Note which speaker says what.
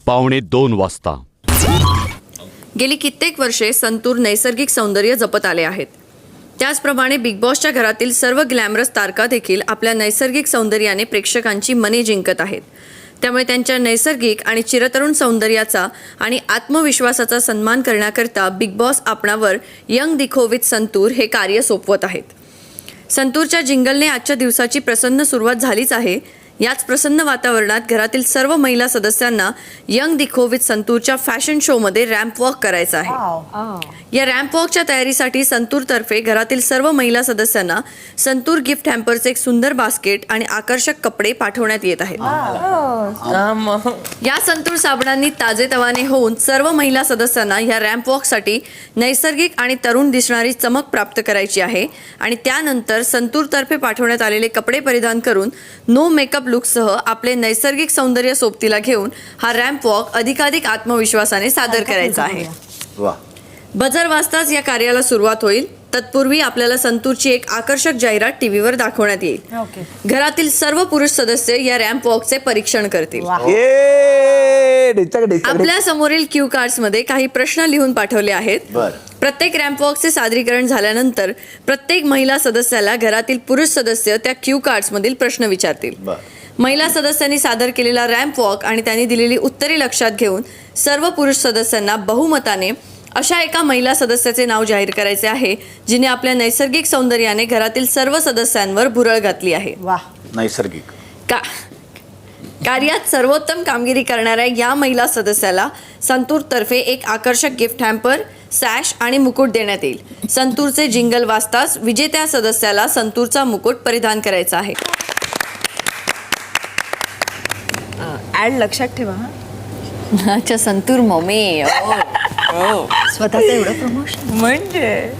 Speaker 1: 2:45 वाजता.
Speaker 2: गेली कित्येक वर्षे संतूर नैसर्गिक सौंदर्य जपत आले आहेत. त्याचप्रमाणे बिग बॉसच्या घरातील सर्व ग्लॅमरस तारका देखील आपल्या नैसर्गिक सौंदर्याने प्रेक्षकांची मने जिंकत आहेत. त्यामुळे त्यांच्या नैसर्गिक आणि चिरतरुण सौंदर्याचा आणि आत्मविश्वासाचा सन्मान करण्याकरता बिग बॉस आपणावर यंग दिखो विथ संतूर हे कार्य सोपवत आहेत. संतूरच्या जिंगलने आजच्या दिवसाची प्रसन्न सुरुवात झालीच आहे. याच प्रसन्न वातावरणात घरातील सर्व महिला सदस्यांना यंग दिखो विथ संतूरच्या फॅशन शोमध्ये रॅम्प वॉक करायचा आहे. या रॅम्प वॉकच्या तयारीसाठी संतूरतर्फे घरातील सर्व महिला सदस्यांना संतूर गिफ्ट हॅम्परचे एक सुंदर बास्केट आणि आकर्षक कपडे पाठवण्यात येत आहेत. या संतूर साबणांनी ताजेतवाने होऊन सर्व महिला सदस्यांना या रॅम्प वॉकसाठी नैसर्गिक आणि तरुण दिसणारी चमक प्राप्त करायची आहे आणि त्यानंतर संतूरतर्फे पाठवण्यात आलेले कपडे परिधान करून नो मेकअप लुकसह आपले नैसर्गिक सौंदर्य सोबतीला घेऊन हा रॅम्प वॉक अधिकाधिक आत्मविश्वासाने सादर करायचा आहे. बजर वाजताच या कार्याला सुरुवात होईल. तत्पूर्वी आपल्याला संतूरची एक आकर्षक जाहिरात टीव्हीवर दाखवण्यात येईल. घरातील सर्व पुरुष सदस्य या रॅम्प वॉकचे परीक्षण करतील. आपल्या समोरील क्यू कार्ड्स मध्ये काही प्रश्न लिहून पाठवले आहेत. प्रत्येक रॅम्प वॉकचे सादरीकरण झाल्यानंतर प्रत्येक महिला सदस्याला घरातील पुरुष सदस्य त्या क्यू कार्ड्स मधील प्रश्न विचारतील. महिला सदस्यांनी सादर केलेला रॅम्प वॉक आणि त्यांनी दिलेली उत्तरे लक्षात घेऊन सर्व पुरुष सदस्यांना बहुमताने अशा एका महिला सदस्याचे नाव जाहीर करायचे आहे जिने आपल्या नैसर्गिक सौंदर्याने घरातील सर्व सदस्यांवर भुरळ घातली आहे.
Speaker 3: नैसर्गिक
Speaker 2: कार्यात सर्वोत्तम कामगिरी करणाऱ्या या महिला सदस्याला संतूरतर्फे एक आकर्षक गिफ्ट हॅम्पर, सॅश आणि मुकुट देण्यात येईल. संतूरचे जिंगल वाजताच विजेत्या सदस्याला संतूरचा मुकुट परिधान करायचा आहे.
Speaker 4: ऍड लक्षात ठेवा.
Speaker 2: अच्छा, संतूर मम्मी. स्वतःचं एवढं प्रमोशन
Speaker 4: म्हणजे